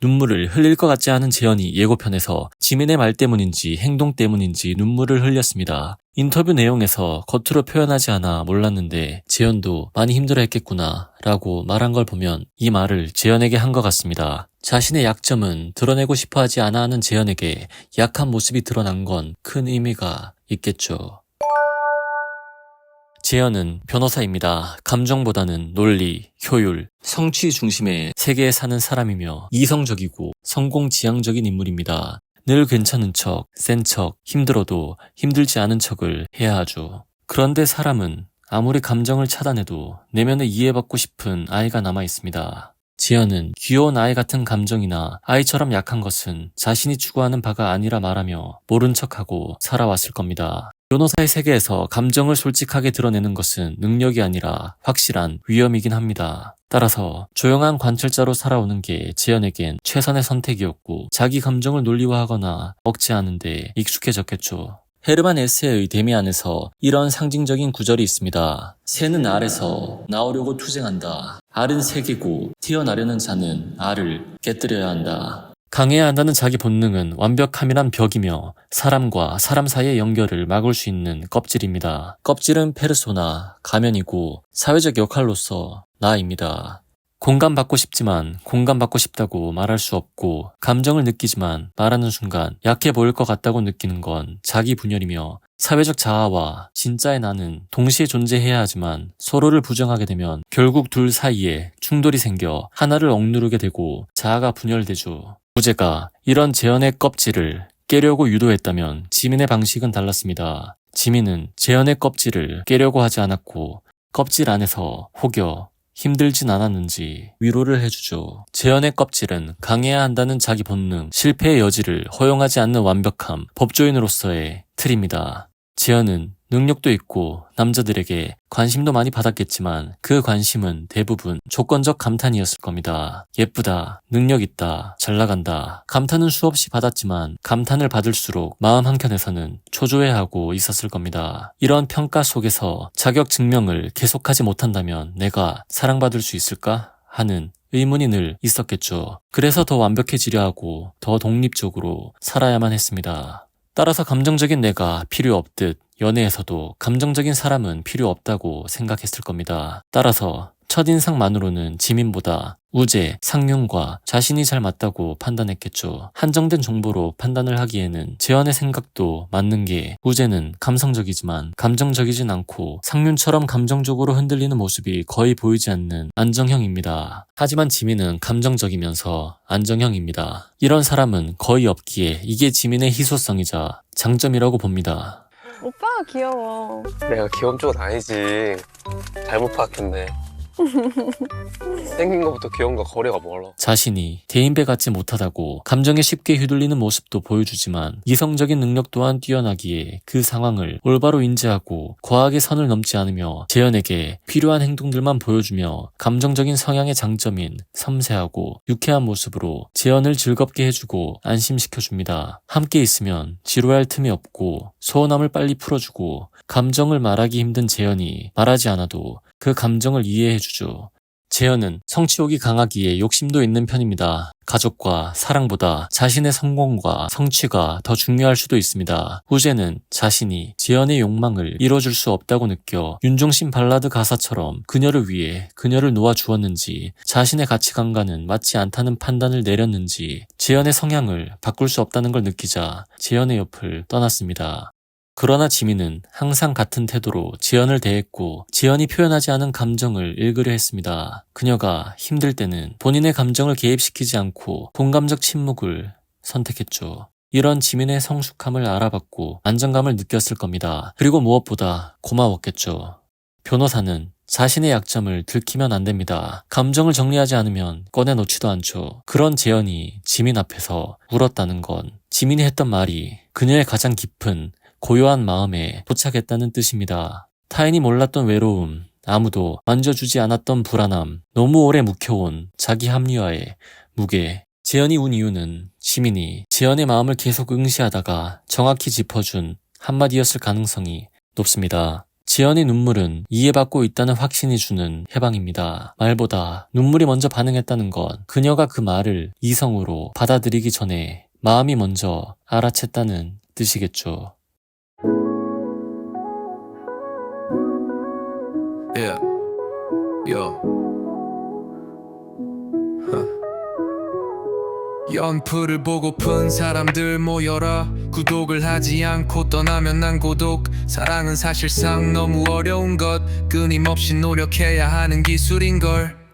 눈물을 흘릴 것 같지 않은 재현이 예고편에서 지민의 말 때문인지 행동 때문인지 눈물을 흘렸습니다. 인터뷰 내용에서 겉으로 표현하지 않아 몰랐는데 재현도 많이 힘들어했겠구나 라고 말한 걸 보면 이 말을 재현에게 한 것 같습니다. 자신의 약점은 드러내고 싶어 하지 않아 하는 재현에게 약한 모습이 드러난 건 큰 의미가 있겠죠. 재현은 변호사입니다. 감정보다는 논리, 효율, 성취 중심의 세계에 사는 사람이며 이성적이고 성공지향적인 인물입니다. 늘 괜찮은 척, 센 척, 힘들어도 힘들지 않은 척을 해야 하죠. 그런데 사람은 아무리 감정을 차단해도 내면에 이해받고 싶은 아이가 남아 있습니다. 재현은 귀여운 아이 같은 감정이나 아이처럼 약한 것은 자신이 추구하는 바가 아니라 말하며 모른 척하고 살아왔을 겁니다. 변호사의 세계에서 감정을 솔직하게 드러내는 것은 능력이 아니라 확실한 위험이긴 합니다. 따라서 조용한 관찰자로 살아오는 게 재현에겐 최선의 선택이었고 자기 감정을 논리화하거나 억제하는 데 익숙해졌겠죠. 헤르만 헤세의 데미안에서 이런 상징적인 구절이 있습니다. 새는 알에서 나오려고 투쟁한다. 알은 세계고 태어나려는 자는 알을 깨뜨려야 한다. 강해야 한다는 자기 본능은 완벽함이란 벽이며 사람과 사람 사이의 연결을 막을 수 있는 껍질입니다. 껍질은 페르소나, 가면이고 사회적 역할로서 나입니다. 공감받고 싶지만 공감받고 싶다고 말할 수 없고 감정을 느끼지만 말하는 순간 약해 보일 것 같다고 느끼는 건 자기 분열이며 사회적 자아와 진짜의 나는 동시에 존재해야 하지만 서로를 부정하게 되면 결국 둘 사이에 충돌이 생겨 하나를 억누르게 되고 자아가 분열되죠. 우재가 이런 재현의 껍질을 깨려고 유도했다면 지민의 방식은 달랐습니다. 지민은 재현의 껍질을 깨려고 하지 않았고 껍질 안에서 혹여 힘들진 않았는지 위로를 해주죠. 재현의 껍질은 강해야 한다는 자기 본능, 실패의 여지를 허용하지 않는 완벽함, 법조인으로서의 틀입니다. 재현은 능력도 있고 남자들에게 관심도 많이 받았겠지만 그 관심은 대부분 조건적 감탄이었을 겁니다. 예쁘다, 능력 있다, 잘 나간다. 감탄은 수없이 받았지만 감탄을 받을수록 마음 한켠에서는 초조해하고 있었을 겁니다. 이런 평가 속에서 자격 증명을 계속하지 못한다면 내가 사랑받을 수 있을까? 하는 의문이 늘 있었겠죠. 그래서 더 완벽해지려 하고 더 독립적으로 살아야만 했습니다. 따라서 감정적인 내가 필요 없듯 연애에서도 감정적인 사람은 필요 없다고 생각했을 겁니다. 따라서 첫인상만으로는 지민보다 우재, 상윤과 자신이 잘 맞다고 판단했겠죠. 한정된 정보로 판단을 하기에는 재현의 생각도 맞는 게 우재는 감성적이지만 감정적이진 않고 상윤처럼 감정적으로 흔들리는 모습이 거의 보이지 않는 안정형입니다. 하지만 지민은 감정적이면서 안정형입니다. 이런 사람은 거의 없기에 이게 지민의 희소성이자 장점이라고 봅니다. 오빠가 귀여워. 내가 귀여운 쪽은 아니지. 잘못 파악했네. 생긴 것부터 귀여운 거 거리가 멀어. 자신이 대인배 같지 못하다고 감정에 쉽게 휘둘리는 모습도 보여주지만 이성적인 능력 또한 뛰어나기에 그 상황을 올바로 인지하고 과하게 선을 넘지 않으며 재현에게 필요한 행동들만 보여주며 감정적인 성향의 장점인 섬세하고 유쾌한 모습으로 재현을 즐겁게 해주고 안심시켜줍니다. 함께 있으면 지루할 틈이 없고 서운함을 빨리 풀어주고 감정을 말하기 힘든 재현이 말하지 않아도 그 감정을 이해해주죠. 재현은 성취욕이 강하기에 욕심도 있는 편입니다. 가족과 사랑보다 자신의 성공과 성취가 더 중요할 수도 있습니다. 우재는 자신이 재현의 욕망을 이뤄줄 수 없다고 느껴 윤종신 발라드 가사처럼 그녀를 위해 그녀를 놓아주었는지 자신의 가치관과는 맞지 않다는 판단을 내렸는지 재현의 성향을 바꿀 수 없다는 걸 느끼자 재현의 옆을 떠났습니다. 그러나 지민은 항상 같은 태도로 재현을 대했고 재현이 표현하지 않은 감정을 읽으려 했습니다. 그녀가 힘들 때는 본인의 감정을 개입시키지 않고 공감적 침묵을 선택했죠. 이런 지민의 성숙함을 알아봤고 안정감을 느꼈을 겁니다. 그리고 무엇보다 고마웠겠죠. 변호사는 자신의 약점을 들키면 안 됩니다. 감정을 정리하지 않으면 꺼내놓지도 않죠. 그런 재현이 지민 앞에서 울었다는 건 지민이 했던 말이 그녀의 가장 깊은 고요한 마음에 도착했다는 뜻입니다. 타인이 몰랐던 외로움, 아무도 만져주지 않았던 불안함, 너무 오래 묵혀온 자기 합리화의 무게. 재현이 운 이유는 지민이 재현의 마음을 계속 응시하다가 정확히 짚어준 한마디였을 가능성이 높습니다. 지연의 눈물은 이해받고 있다는 확신이 주는 해방입니다. 말보다 눈물이 먼저 반응했다는 건 그녀가 그 말을 이성으로 받아들이기 전에 마음이 먼저 알아챘다는 뜻이겠죠. Yeah. Yo. 연프를 보고픈 사람들 모여라. 구독을 하지 않고 떠나면 난 고독. 사랑은 사실상 너무 어려운 것. 끊임없이 노력해야 하는 기술인걸.